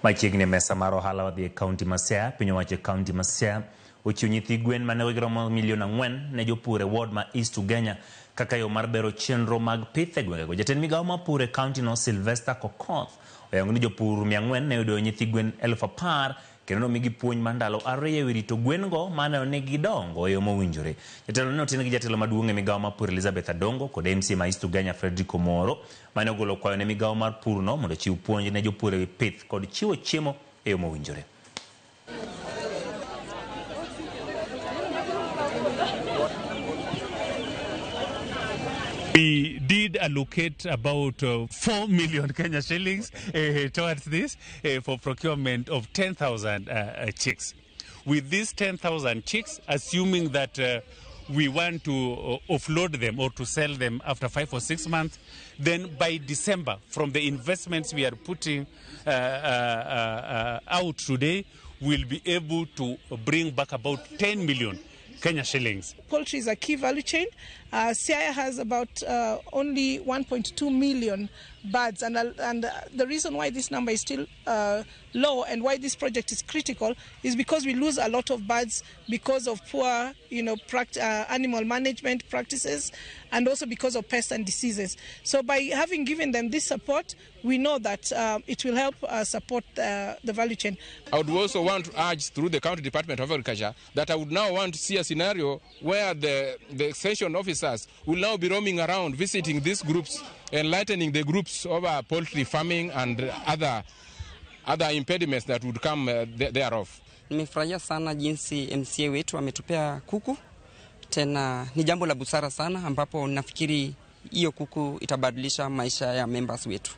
Machiegni mesa mar ohala wadhi e kaunti ma Siaya. Piny owacho kaunti ma Siaya ochiwo nyithi gwen mane giromo milion 4 ne jopur e ward ma East Ugenya kaka yo mar bero chenro mag pith e gwengego. Jatend migawo mar pur e kaunti no Sylvester Kokoth oyango ni jopur 400 ne yudo nyithi gwen 10,000 kendo nomigi puonj mar ndalo 2 e wi rito gwen go mane ne gidongo e yo mowinjore. Jatelo ne otin gi jatelo maduong' e migawo mar pur Elizabeth Adongo kod MC ma East Ugenya Fredrick Omoro mane ogolo kwayo ne migawo mar pur no mondo chiw puonj ne jopur e wi pith kod chiwo chiemo e yo mowinjore. We did allocate about 4 million Kenya shillings towards this for procurement of 10,000 chicks. With these 10,000 chicks, assuming that we want to offload them or to sell them after 5 or 6 months, then by December, from the investments we are putting out today, we'll be able to bring back about 10 million Kenya shillings. Poultry is a key value chain. Siaya has about only 1.2 million birds, and the reason why this number is still low and why this project is critical is because we lose a lot of birds because of poor, animal management practices, and also because of pests and diseases. So by having given them this support, we know that it will help support the value chain. I would also want to urge through the County Department of Agriculture that I would now want to see a scenario where the extension officers will now be roaming around visiting these groups, enlightening the groups over poultry farming and other impediments that would come thereof. Nimefurahia sana jinsi MCA wetu ametupea kuku. Tena ni jambo la busara sana ambapo nafikiri hiyo kuku itabadilisha maisha ya members wetu.